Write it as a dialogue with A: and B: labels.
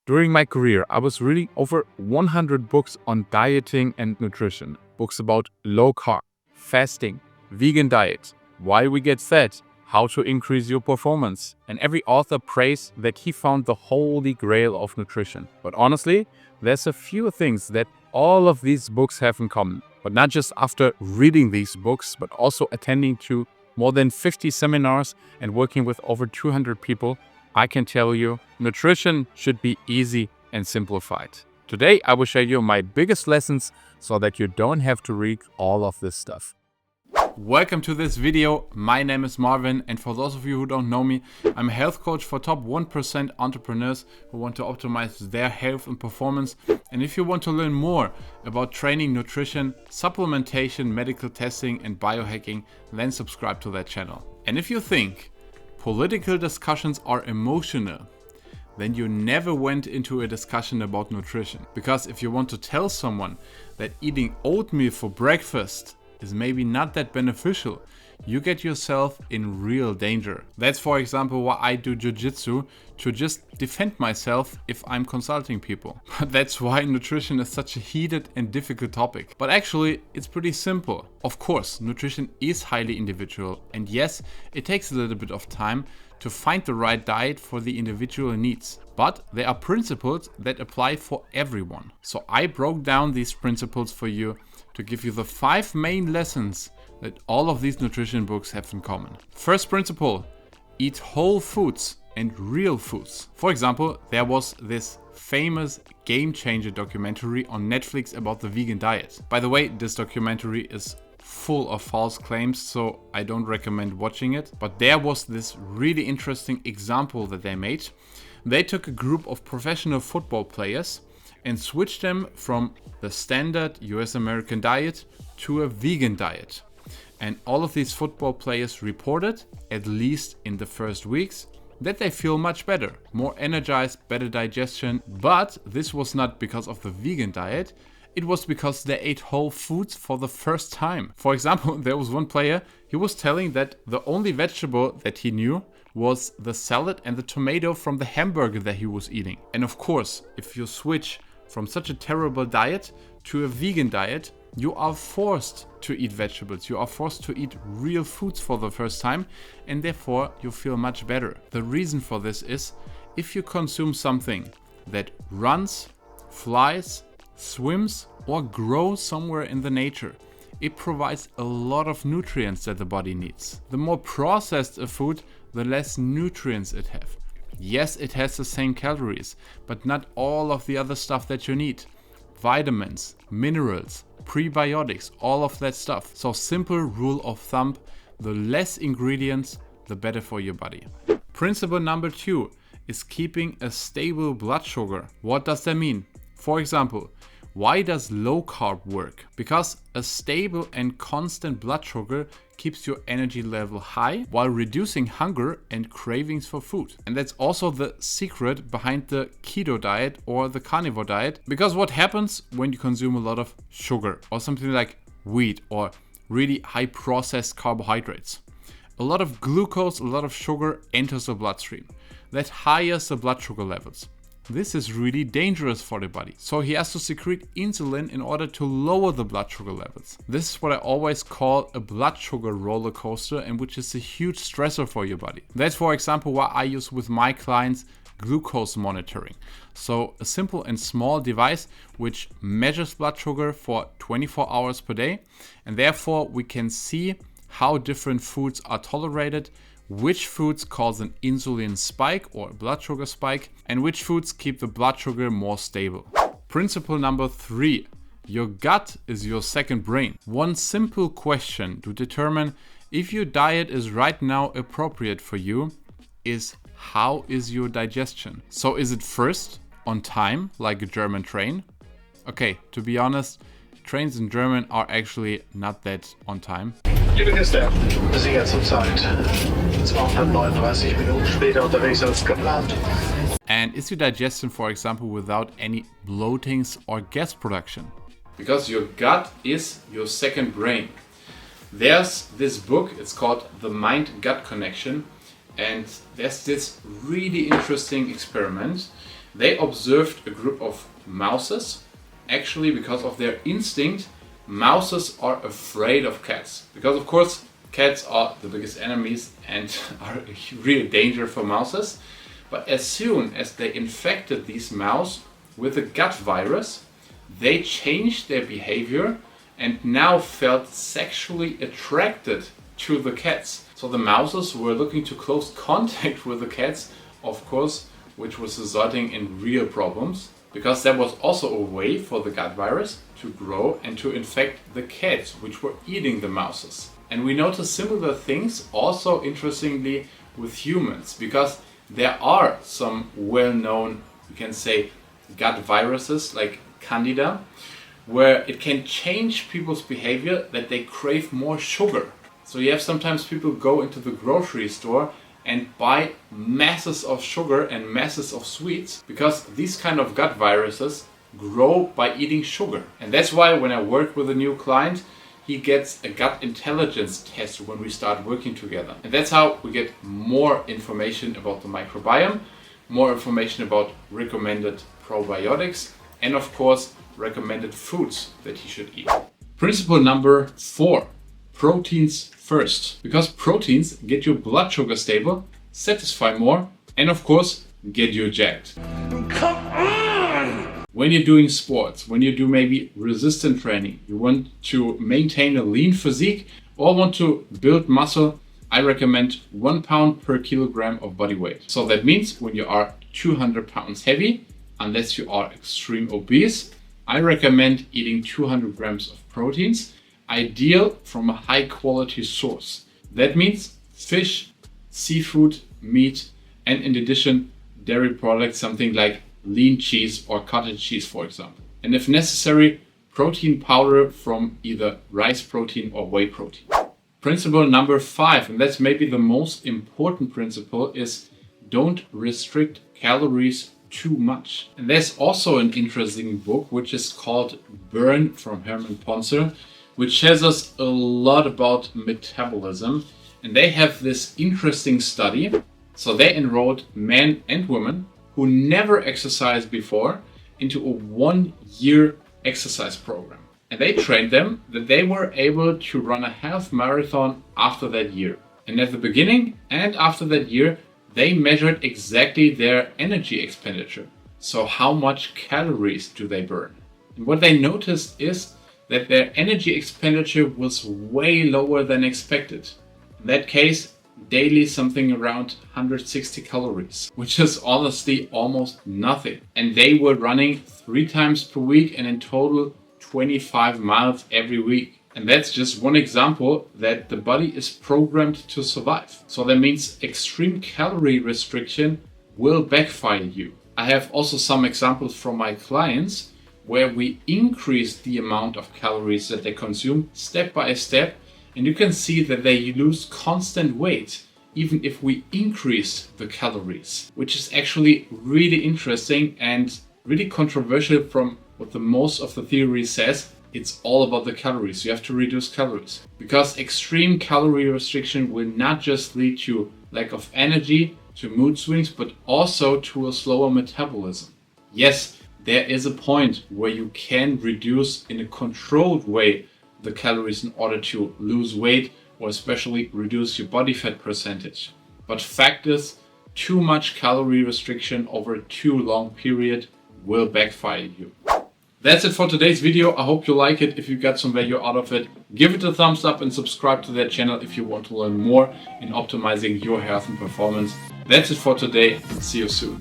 A: During my career, I was reading over 100 books on dieting and nutrition. Books about low carb, fasting, vegan diet, why we get fat, how to increase your performance. And every author praised that he found the holy grail of nutrition. But honestly, there's a few things that all of these books have in common. But not just after reading these books, but also attending to more than 50 seminars and working with over 200 people, I can tell you, nutrition should be easy and simplified. Today, I will share you my biggest lessons so that you don't have to read all of this stuff. Welcome to this video. My name is Marvin, and for those of you who don't know me, I'm a health coach for top 1% entrepreneurs who want to optimize their health and performance. And if you want to learn more about training, nutrition, supplementation, medical testing, and biohacking, then subscribe to that channel. And if you think political discussions are emotional, then you never went into a discussion about nutrition. Because if you want to tell someone that eating oatmeal for breakfast is maybe not that beneficial, you get yourself in real danger. That's, for example, why I do jiu-jitsu, to just defend myself if I'm consulting people. But that's why nutrition is such a heated and difficult topic. But actually, it's pretty simple. Of course, nutrition is highly individual, and yes, it takes a little bit of time to find the right diet for the individual needs. But there are principles that apply for everyone. So I broke down these principles for you to give you the 5 main lessons that all of these nutrition books have in common. First principle: eat whole foods and real foods. For example, there was this famous game changer documentary on Netflix about the vegan diet. By the way, this documentary is full of false claims, so I don't recommend watching it. But there was this really interesting example that they made. They took a group of professional football players and switched them from the standard US American diet to a vegan diet. And all of these football players reported, at least in the first weeks, that they feel much better, more energized, better digestion. But this was not because of the vegan diet. It was because they ate whole foods for the first time. For example, there was one player, he was telling that the only vegetable that he knew was the salad and the tomato from the hamburger that he was eating. And of course, if you switch from such a terrible diet to a vegan diet, you are forced to eat vegetables. You are forced to eat real foods for the first time, and therefore you feel much better. The reason for this is, if you consume something that runs, flies, swims, or grows somewhere in the nature, it provides a lot of nutrients that the body needs. The more processed a food, the less nutrients it has. Yes, it has the same calories, but not all of the other stuff that you need. Vitamins, minerals, prebiotics, all of that stuff. So simple rule of thumb, the less ingredients, the better for your body. Principle number 2 is keeping a stable blood sugar. What does that mean? For example, why does low carb work? Because a stable and constant blood sugar keeps your energy level high while reducing hunger and cravings for food. And that's also the secret behind the keto diet or the carnivore diet. Because what happens when you consume a lot of sugar or something like wheat or really high processed carbohydrates? A lot of glucose, a lot of sugar enters the bloodstream. That highes the blood sugar levels. This is really dangerous for the body. So he has to secrete insulin in order to lower the blood sugar levels. This is what I always call a blood sugar roller coaster, and which is a huge stressor for your body. That's, for example, why I use with my clients glucose monitoring. So a simple and small device which measures blood sugar for 24 hours per day, and therefore we can see how different foods are tolerated, which foods cause an insulin spike or blood sugar spike, and which foods keep the blood sugar more stable. Principle number 3, your gut is your second brain. One simple question to determine if your diet is right now appropriate for you is, how is your digestion? So is it first, on time, like a German train? Okay, to be honest, trains in German are actually not that on time.
B: Liebe Gäste, Sie jetzt um Zeit 239 Minuten später unterwegs als geplant.
A: And is your digestion, for example, without any bloatings or gas production? Because your gut is your second brain. There's this book, it's called The Mind-Gut Connection, and there's this really interesting experiment They observed a group of mouses. Actually, because of their instinct, mouses are afraid of cats. Because of course, cats are the biggest enemies and are a real danger for mouses. But as soon as they infected these mouse with a gut virus, they changed their behavior and now felt sexually attracted to the cats. So the mouses were looking to close contact with the cats, of course, which was resulting in real problems, because there was also a way for the gut virus to grow and to infect the cats, which were eating the mouses. And we notice similar things also, interestingly, with humans, because there are some well-known, you can say, gut viruses like Candida, where it can change people's behavior that they crave more sugar. So you have sometimes people go into the grocery store and buy masses of sugar and masses of sweets, because these kind of gut viruses grow by eating sugar. And that's why when I work with a new client, he gets a gut intelligence test when we start working together. And that's how we get more information about the microbiome, more information about recommended probiotics, and of course, recommended foods that he should eat. Principle number 4, proteins first. Because proteins get your blood sugar stable, satisfy more, and of course, get you jacked. Come on! When you're doing sports, when you do maybe resistant training, you want to maintain a lean physique or want to build muscle, I recommend 1 pound per kilogram of body weight. So that means when you are 200 pounds heavy, unless you are extreme obese, I recommend eating 200 grams of proteins, ideal from a high quality source. That means fish, seafood, meat, and in addition, dairy products, something like lean cheese or cottage cheese, for example. And if necessary, protein powder from either rice protein or whey protein. Principle number 5, and that's maybe the most important principle, is don't restrict calories too much. And there's also an interesting book which is called Burn from Hermann Ponzer, which tells us a lot about metabolism. And they have this interesting study. So they enrolled men and women who never exercised before into a 1-year exercise program. And they trained them that they were able to run a half marathon after that year. And at the beginning and after that year, they measured exactly their energy expenditure. So how much calories do they burn? And what they noticed is that their energy expenditure was way lower than expected. In that case, daily something around 160 calories, which is honestly almost nothing. And they were running 3 times per week and in total 25 miles every week. And that's just one example that the body is programmed to survive. So that means extreme calorie restriction will backfire you. I have also some examples from my clients where we increase the amount of calories that they consume step by step. And you can see that they lose constant weight, even if we increase the calories, which is actually really interesting and really controversial from what the most of the theory says. It's all about the calories. You have to reduce calories because extreme calorie restriction will not just lead to lack of energy, to mood swings, but also to a slower metabolism. Yes, there is a point where you can reduce in a controlled way the calories in order to lose weight or especially reduce your body fat percentage. But fact is, too much calorie restriction over a too long period will backfire you. That's it for today's video. I hope you like it. If you got some value out of it, give it a thumbs up and subscribe to that channel if you want to learn more in optimizing your health and performance. That's it for today. See you soon.